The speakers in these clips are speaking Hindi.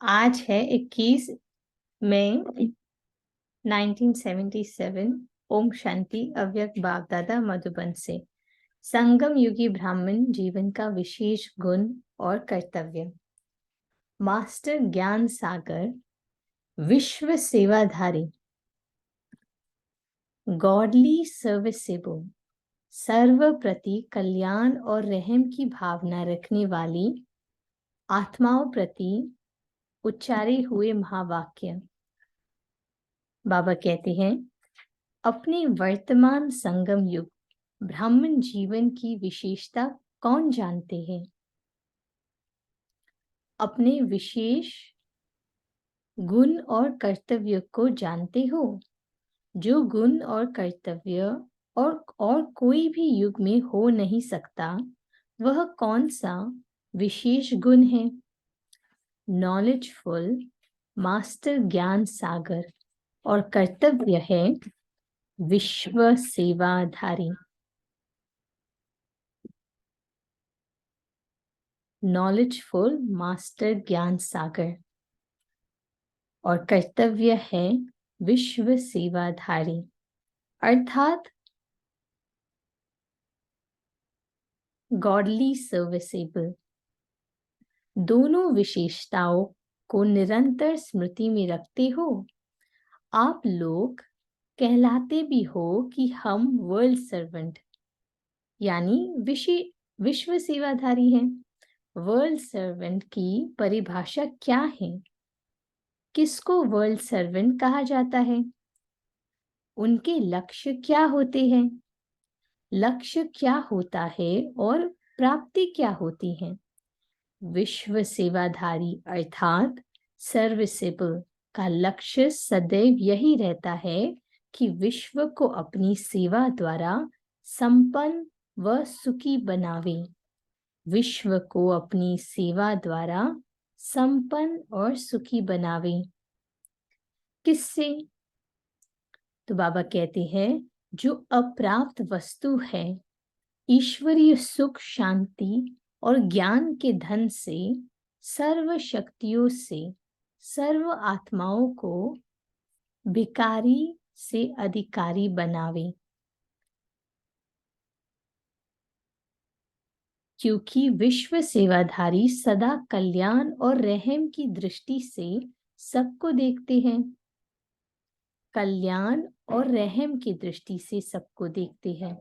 आज है 21 मई 1977। ओम शांति। अव्यक्त बाप दादा मधुबन से संगम युगी ब्राह्मण जीवन का विशेष गुण और कर्तव्य। मास्टर ज्ञान सागर, विश्व सेवाधारी, गॉडली सर्विसेबल, सर्व प्रति कल्याण और रहम की भावना रखने वाली आत्माओं प्रति उच्चारे हुए महावाक्य। बाबा कहते हैं, अपने वर्तमान संगम युग ब्राह्मण जीवन की विशेषता कौन जानते हैं? अपने विशेष गुण और कर्तव्य को जानते हो? जो गुण और कर्तव्य और कोई भी युग में हो नहीं सकता, वह कौन सा विशेष गुण है? नॉलेजफुल मास्टर ज्ञान सागर और कर्तव्य है विश्व सेवाधारी। नॉलेजफुल मास्टर ज्ञान सागर और कर्तव्य है विश्व सेवाधारी, अर्थात गॉडली सर्विसेबल। दोनों विशेषताओं को निरंतर स्मृति में रखते हो। आप लोग कहलाते भी हो कि हम वर्ल्ड सर्वेंट यानी विश्व सेवाधारी हैं। वर्ल्ड सर्वेंट की परिभाषा क्या है? किसको वर्ल्ड सर्वेंट कहा जाता है? उनके लक्ष्य क्या होते हैं? लक्ष्य क्या होता है और प्राप्ति क्या होती है? विश्व सेवाधारी अर्थात सर्विसेबल का लक्ष्य सदैव यही रहता है कि विश्व को अपनी सेवा द्वारा संपन्न व सुखी बनावे। विश्व को अपनी सेवा द्वारा संपन्न और सुखी बनावे। किससे? तो बाबा कहते हैं, जो अप्राप्त वस्तु है, ईश्वरीय सुख, शांति और ज्ञान के धन से, सर्व शक्तियों से सर्व आत्माओं को भिखारी से अधिकारी बनावे। क्योंकि विश्व सेवाधारी सदा कल्याण और रहम की दृष्टि से सबको देखते हैं। कल्याण और रहम की दृष्टि से सबको देखते हैं।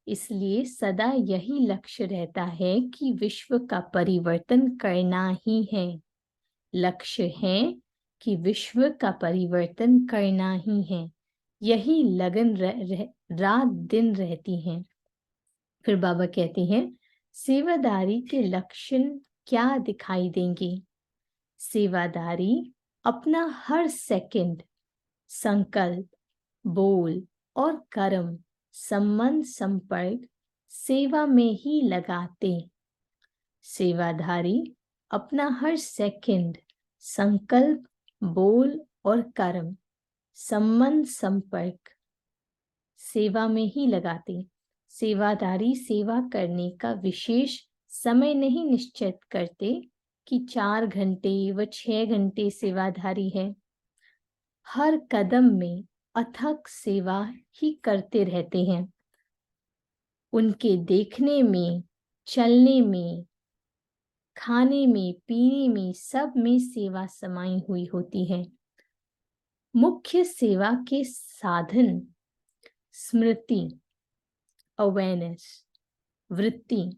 इसलिए सदा यही लक्ष्य रहता है कि विश्व का परिवर्तन करना ही है। लक्ष्य है कि विश्व का परिवर्तन करना ही है। यही लगन रात दिन रहती है। फिर बाबा कहते हैं, सेवादारी के लक्षण क्या दिखाई देंगे? सेवादारी अपना हर सेकंड संकल्प, बोल और कर्म, संबंध, संपर्क सेवा में ही लगाते। सेवाधारी अपना हर सेकंड संकल्प, बोल और कर्म, संबंध, संपर्क सेवा में ही लगाते। सेवादारी सेवा करने का विशेष समय नहीं निश्चित करते कि 4 घंटे व 6 घंटे सेवाधारी है। हर कदम में अथक सेवा ही करते रहते हैं। उनके देखने में, चलने में, खाने में, पीने में, सब में सेवा समाई हुई होती है। मुख्य सेवा के साधन स्मृति, अवेयरनेस, वृत्ति,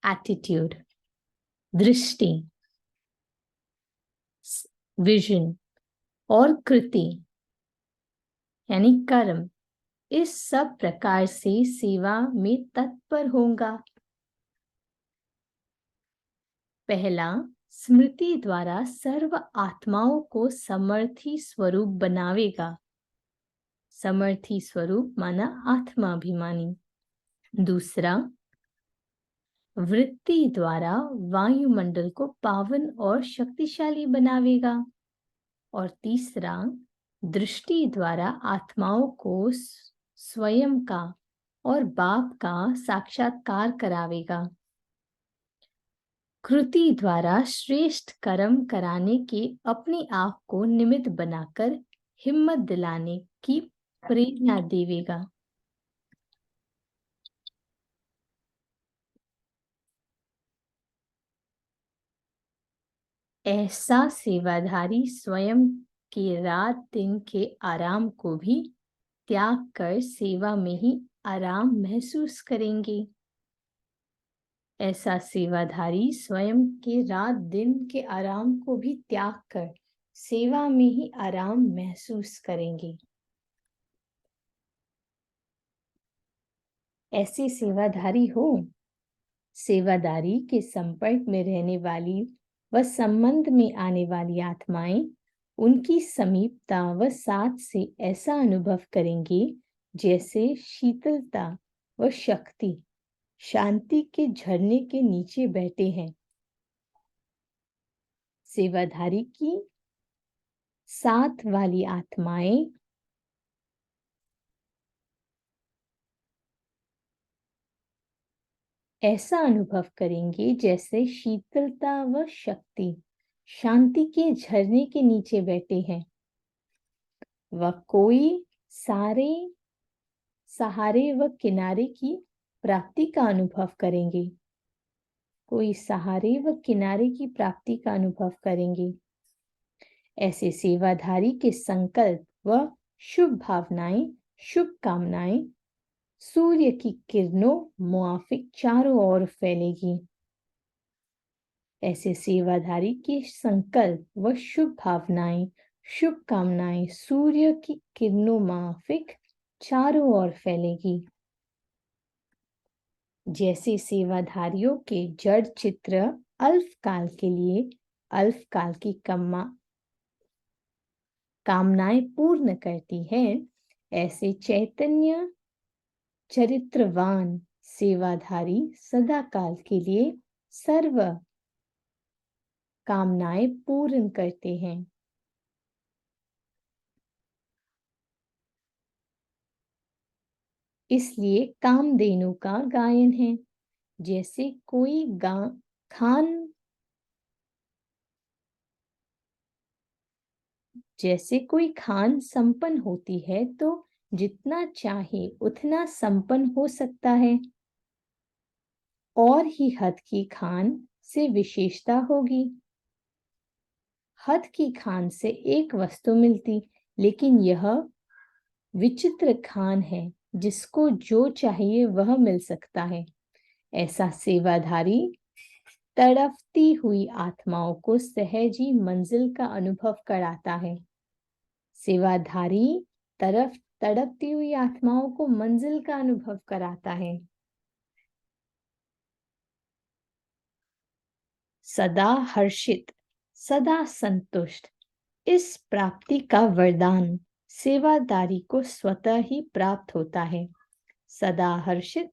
एटीट्यूड, दृष्टि, विजन और कृति यानी कर्म, इस सब प्रकार से सेवा में तत्पर होगा। पहला, स्मृति द्वारा सर्व आत्माओं को समर्थी स्वरूप बनावेगा। समर्थी स्वरूप माना आत्माभिमानी। दूसरा, वृत्ति द्वारा वायुमंडल को पावन और शक्तिशाली बनावेगा। और तीसरा, दृष्टि द्वारा आत्माओं को स्वयं का और बाप का साक्षात्कार करावेगा। कृति द्वारा श्रेष्ठ कर्म कराने के अपने आप को निमित्त बनाकर हिम्मत दिलाने की प्रेरणा देवेगा। ऐसा सेवाधारी स्वयं के रात दिन के आराम को भी त्याग कर सेवा में ही आराम महसूस करेंगे। ऐसा सेवाधारी स्वयं के रात दिन के आराम को भी त्याग कर सेवा में ही आराम महसूस करेंगे। ऐसे सेवाधारी हो। सेवादारी के संपर्क में रहने वाली व संबंध में आने वाली आत्माएं उनकी समीपता व साथ से ऐसा अनुभव करेंगे जैसे शीतलता व शक्ति शांति के झरने के नीचे बैठे हैं। सेवाधारी की साथ वाली आत्माएं ऐसा अनुभव करेंगे जैसे शीतलता व शक्ति शांति के झरने के नीचे बैठे हैं। वह कोई सहारे व किनारे की प्राप्ति का अनुभव करेंगे। कोई सहारे व किनारे की प्राप्ति का अनुभव करेंगे। ऐसे सेवाधारी के संकल्प व शुभ भावनाएं, शुभ कामनाएं सूर्य की किरणों मुआफिक चारों ओर फैलेगी। ऐसे सेवाधारी के संकल्प व शुभ भावनाएं, शुभ कामनाएं सूर्य की किरणों माफिक चारों ओर फैलेगी। जैसे सेवाधारियों के जड़ चित्र अल्पकाल के लिए अल्पकाल की कामनाएं पूर्ण करती है, ऐसे चैतन्य चरित्रवान सेवाधारी सदा काल के लिए सर्व कामनाएं पूर्ण करते हैं। इसलिए कामधेनु का गायन है। जैसे कोई खान संपन्न होती है तो जितना चाहे उतना संपन्न हो सकता है। और ही हद की खान से विशेषता होगी। हद की खान से एक वस्तु मिलती, लेकिन यह विचित्र खान है जिसको जो चाहिए वह मिल सकता है। ऐसा सेवाधारी तड़पती हुई आत्माओं को सहज ही मंजिल का अनुभव कराता है। सेवाधारी तड़पती हुई आत्माओं को मंजिल का अनुभव कराता है। सदा हर्षित, सदा संतुष्ट, इस प्राप्ति का वरदान सेवादारी को स्वतः ही प्राप्त होता है। सदा हर्षित,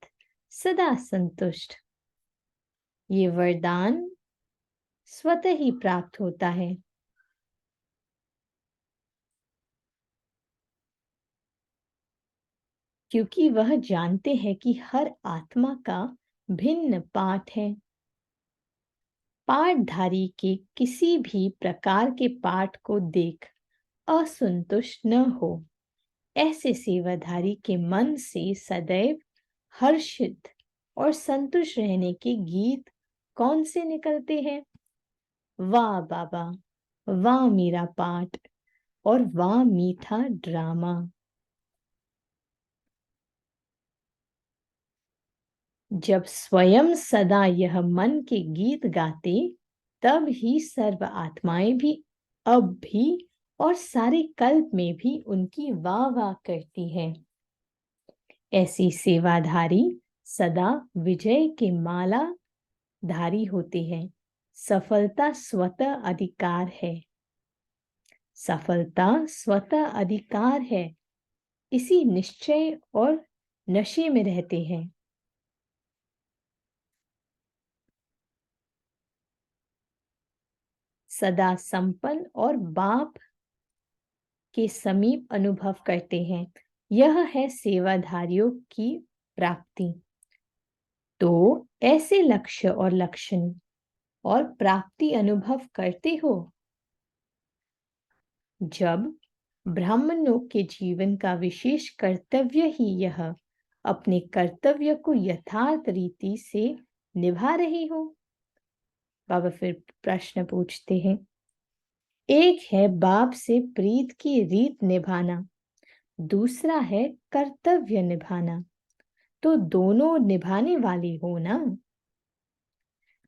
सदा संतुष्ट, ये वरदान स्वतः ही प्राप्त होता है। क्योंकि वह जानते हैं कि हर आत्मा का भिन्न पाठ है। पाठधारी के किसी भी प्रकार के पाठ को देख असंतुष्ट न हो। ऐसे सेवाधारी के मन से सदैव हर्षित और संतुष्ट रहने के गीत कौन से निकलते हैं? वाह बाबा, वाह मेरा पाठ और वाह मीठा ड्रामा। जब स्वयं सदा यह मन के गीत गाते, तब ही सर्व आत्माएं भी अब भी और सारे कल्प में भी उनकी वाह वाह करती है। ऐसी सेवाधारी सदा विजय के माला धारी होते हैं। सफलता स्वतः अधिकार है। सफलता स्वतः अधिकार है, इसी निश्चय और नशे में रहते हैं। सदा संपन्न और बाप के समीप अनुभव करते हैं। यह है सेवाधारियों की प्राप्ति। तो ऐसे लक्ष्य और लक्षण और प्राप्ति अनुभव करते हो। जब ब्राह्मणों के जीवन का विशेष कर्तव्य ही यह अपने कर्तव्य को यथार्थ रीति से निभा रहे हो। बाबा फिर प्रश्न पूछते हैं, एक है बाप से प्रीत की रीत निभाना, दूसरा है कर्तव्य निभाना, तो दोनों निभाने वाले हो ना?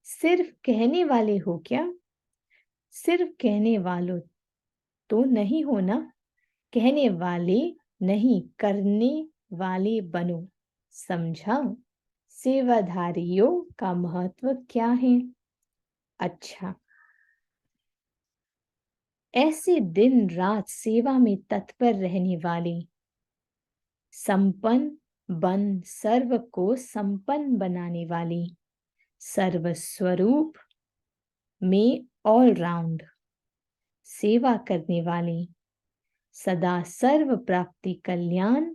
सिर्फ कहने वाले हो क्या? सिर्फ कहने वालों तो नहीं हो ना? कहने वाले नहीं, करने वाले बनो। समझा? सेवाधारियों का महत्व क्या है? अच्छा, ऐसे दिन रात सेवा में तत्पर रहने वाले, संपन्न बन सर्व को संपन्न बनाने वाले, सर्वस्वरूप में ऑल राउंड सेवा करने वाले, सदा सर्व प्राप्ति कल्याण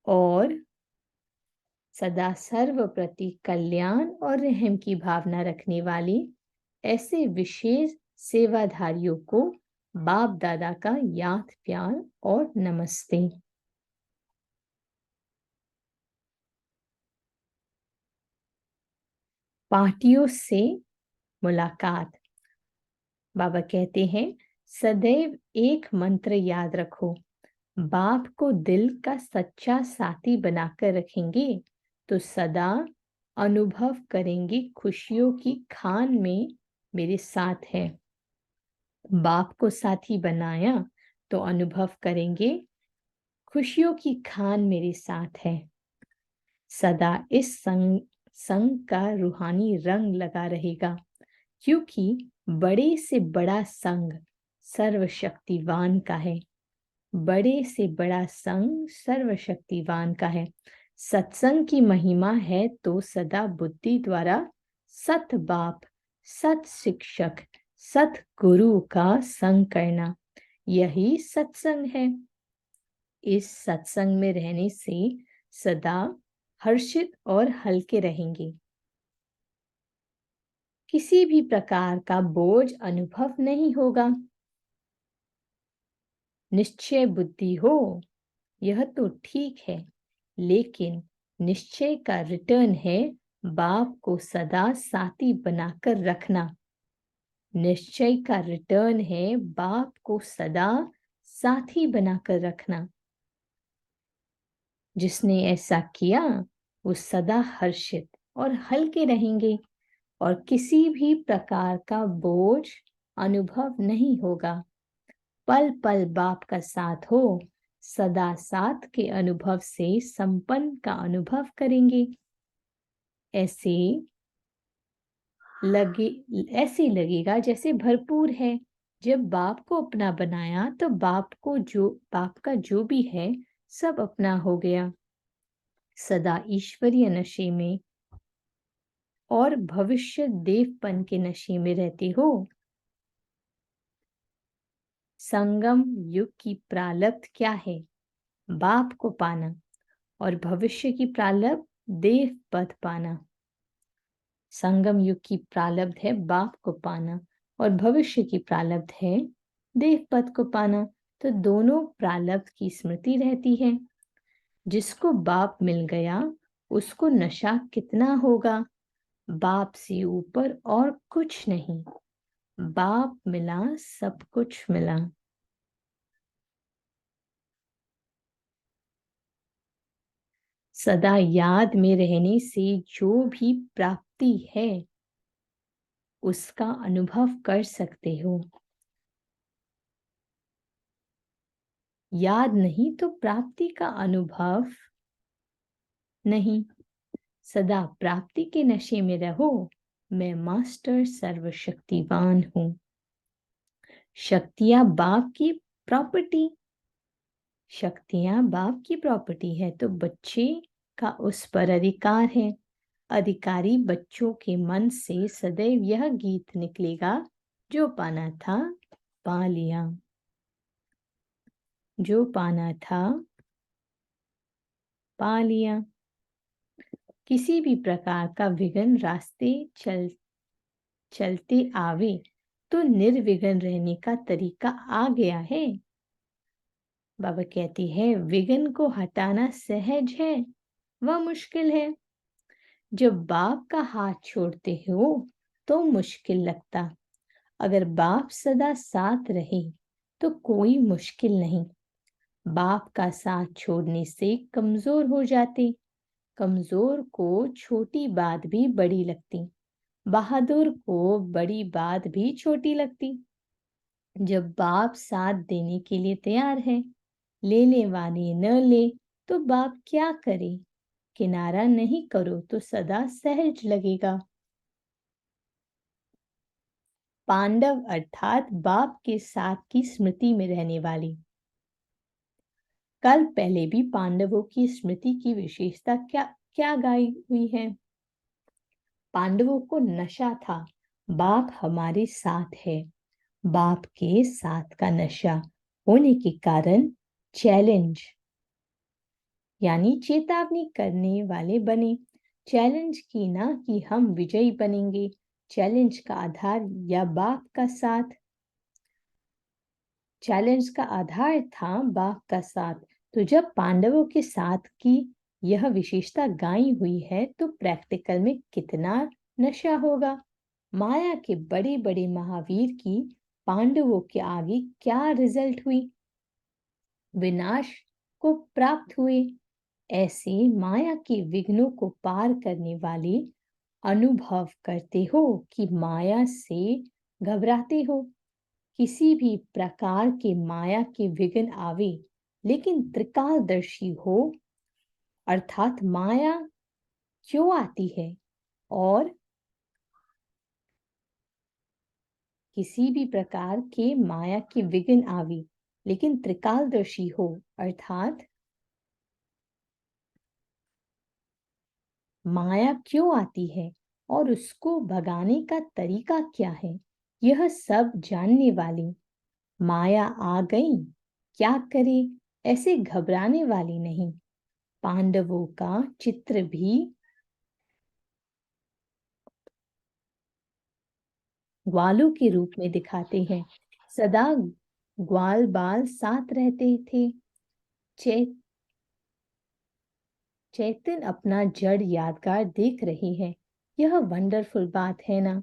और सदा सर्व प्रति कल्याण और रहम की भावना रखने वाले ऐसे विशेष सेवाधारियों को बाप दादा का याद प्यार और नमस्ते। पार्टियों से मुलाकात। बाबा कहते हैं, सदैव एक मंत्र याद रखो, बाप को दिल का सच्चा साथी बनाकर रखेंगे तो सदा अनुभव करेंगे खुशियों की खान में मेरे साथ है। बाप को साथी बनाया तो अनुभव करेंगे खुशियों की खान मेरे साथ है। सदा इस संग का रूहानी रंग लगा रहेगा, क्योंकि बड़े से बड़ा संग सर्वशक्तिवान का है। बड़े से बड़ा संग सर्वशक्तिवान का है। सत्संग की महिमा है तो सदा बुद्धि द्वारा सत बाप, सत शिक्षक, सत गुरु का संग करना, यही सत्संग है। इस सत्संग में रहने से सदा हर्षित और हल्के रहेंगे। किसी भी प्रकार का बोझ अनुभव नहीं होगा। निश्चय बुद्धि हो यह तो ठीक है, लेकिन निश्चय का रिटर्न है बाप को सदा साथी बनाकर रखना। निश्चय का रिटर्न है बाप को सदा साथी बनाकर रखना। जिसने ऐसा किया वो सदा हर्षित और हल्के रहेंगे और किसी भी प्रकार का बोझ अनुभव नहीं होगा। पल पल बाप का साथ हो, सदा साथ के अनुभव से संपन्न का अनुभव करेंगे। ऐसे लगेगा जैसे भरपूर है। जब बाप को अपना बनाया तो बाप का जो भी है सब अपना हो गया। सदा ईश्वरीय नशे में और भविष्य देवपन के नशे में रहते हो। संगम युग की प्रारब्ध क्या है? बाप को पाना और भविष्य की प्रारब्ध देव पद पाना। संगम युग की प्रारब्ध है बाप को पाना और भविष्य की प्रारब्ध है देव पद को पाना। तो दोनों प्रारब्ध की स्मृति रहती है। जिसको बाप मिल गया उसको नशा कितना होगा? बाप से ऊपर और कुछ नहीं। बाप मिला सब कुछ मिला। सदा याद में रहने से जो भी प्राप्ति है उसका अनुभव कर सकते हो। याद नहीं तो प्राप्ति का अनुभव नहीं। सदा प्राप्ति के नशे में रहो। मैं मास्टर सर्वशक्तिवान हूं। शक्तियां बाप की प्रॉपर्टी, शक्तियां बाप की प्रॉपर्टी है तो बच्चे का उस पर अधिकार है। अधिकारी बच्चों के मन से सदैव यह गीत निकलेगा, जो पाना था पा लिया, जो पाना था पा लिया। किसी भी प्रकार का विघ्न रास्ते चलते आवे तो निर्विघ्न रहने का तरीका आ गया है। बाबा कहती है विघ्न को हटाना सहज है, वह मुश्किल है। जब बाप का हाथ छोड़ते हो तो मुश्किल लगता, अगर बाप सदा साथ रहे तो कोई मुश्किल नहीं। बाप का साथ छोड़ने से कमजोर हो जाते, कमजोर को छोटी बात भी बड़ी लगती, बहादुर को बड़ी बात भी छोटी लगती। जब बाप साथ देने के लिए तैयार है, लेने वाले न ले तो बाप क्या करे? किनारा नहीं करो तो सदा सहज लगेगा। पांडव अर्थात बाप के साथ की स्मृति में रहने वाली। कल पहले भी पांडवों की स्मृति की विशेषता क्या क्या गाई हुई है। पांडवों को नशा था, बाप हमारे साथ है। बाप के साथ का नशा होने के कारण चैलेंज यानी चेतावनी करने वाले बने। चैलेंज की ना कि हम विजयी बनेंगे, चैलेंज का आधार या बाप का साथ, चैलेंज का आधार था बाप का साथ। तो जब पांडवों के साथ की यह विशेषता गाई हुई है तो प्रैक्टिकल में कितना नशा होगा। माया के बड़े बड़े महावीर की पांडवों के आगे क्या रिजल्ट हुई? विनाश को प्राप्त हुए। ऐसे माया के विघ्नों को पार करने वाले अनुभव करते हो कि माया से घबराते हो। किसी भी प्रकार के माया के विघ्न आवे लेकिन त्रिकालदर्शी हो, अर्थात माया क्यों आती है और किसी भी प्रकार के माया के विघ्न आवे लेकिन त्रिकालदर्शी हो, अर्थात माया क्यों आती है और उसको भगाने का तरीका क्या है, यह सब जानने वाली। माया आ गई क्या करे ऐसे घबराने वाली नहीं। पांडवों का चित्र भी ग्वालों के रूप में दिखाते हैं। सदा ग्वाल बाल साथ रहते थे। चैतन अपना जड़ यादगार देख रही है, यह वंडरफुल बात है ना।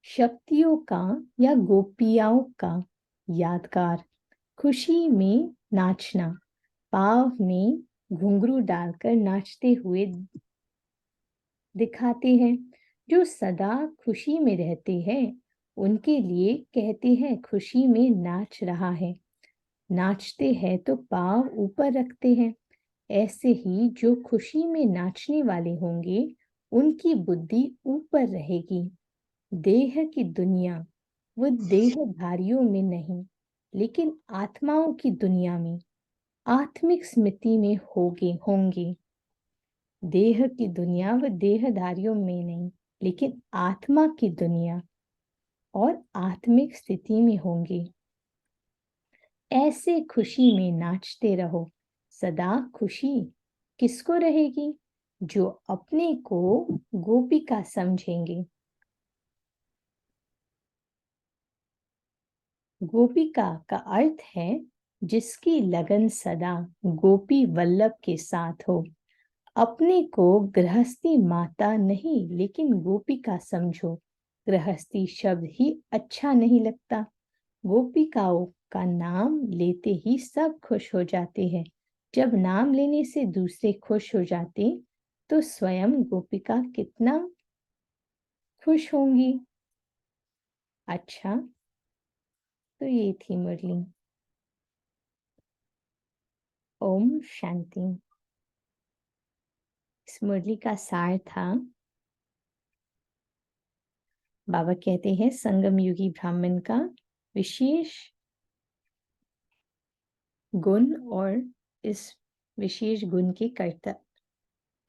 शक्तियों का या गोपियाओं का यादगार, खुशी में नाचना, पाव में घुंघरू डालकर नाचते हुए दिखाते हैं। जो सदा खुशी में रहते हैं उनके लिए कहते हैं खुशी में नाच रहा है। नाचते हैं तो पाव ऊपर रखते हैं। ऐसे ही जो खुशी में नाचने वाले होंगे उनकी बुद्धि ऊपर रहेगी। देह की दुनिया वो देहधारियों में नहीं लेकिन आत्माओं की दुनिया में, आत्मिक स्मृति में होंगे। देह की दुनिया व देहधारियों में नहीं लेकिन आत्मा की दुनिया और आत्मिक स्थिति में होंगे। ऐसे खुशी में नाचते रहो। सदा खुशी किसको रहेगी? जो अपने को गोपिका समझेंगे। गोपिका का अर्थ है जिसकी लगन सदा गोपी वल्लभ के साथ हो। अपने को गृहस्थी माता नहीं लेकिन गोपिका समझो। गृहस्थी शब्द ही अच्छा नहीं लगता। गोपिकाओं का नाम लेते ही सब खुश हो जाते हैं। जब नाम लेने से दूसरे खुश हो जाते तो स्वयं गोपिका कितना खुश होंगी। अच्छा, तो ये थी मुरली। ओम शांति। इस मुरली का सार था, बाबा कहते हैं संगम युगी ब्राह्मण का विशेष गुण और इस विशेष गुण के कर्तव्य,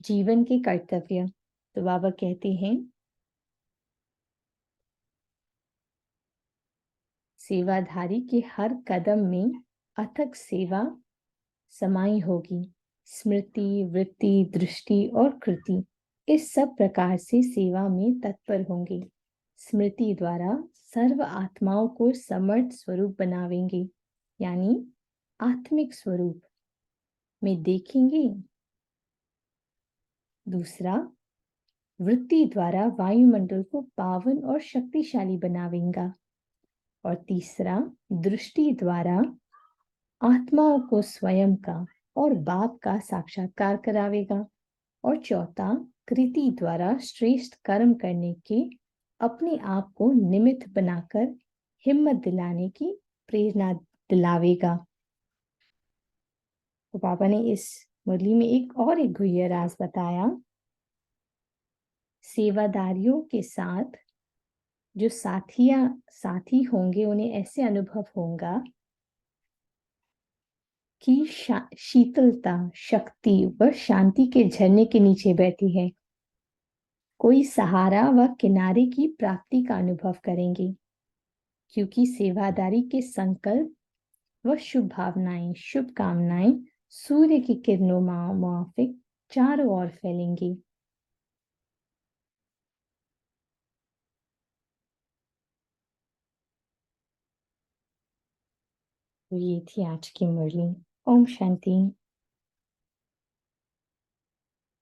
जीवन के कर्तव्य। तो बाबा कहते हैं सेवाधारी के हर कदम में अथक सेवा समाई होगी। स्मृति, वृत्ति, दृष्टि और कृति इस सब प्रकार से सेवा में तत्पर होंगे। स्मृति द्वारा सर्व आत्माओं को समर्थ स्वरूप बनावेंगे, यानी आत्मिक स्वरूप में देखेंगे। दूसरा, वृत्ति द्वारा वायुमंडल को पावन और शक्तिशाली बनावेंगा। और तीसरा, दृष्टि द्वारा आत्माओं को स्वयं का और बाप का साक्षात्कार करावेगा। और चौथा, कृति द्वारा श्रेष्ठ कर्म करने के अपने आप को निमित्त बनाकर हिम्मत दिलाने की प्रेरणा दिलावेगा। तो पापा ने इस मुरली में एक गुह्य राज बताया। सेवादारियों के साथ जो साथी होंगे, उन्हें ऐसे अनुभव होगा कि शीतलता, शक्ति व शांति के झरने के नीचे बैठी है। कोई सहारा व किनारे की प्राप्ति का अनुभव करेंगे, क्योंकि सेवादारी के संकल्प व शुभ भावनाएं, शुभकामनाएं सूर्य की किरणों माफिक चारों ओर फैलेंगी। तो ये थी आज की मुरली। ओम शांति।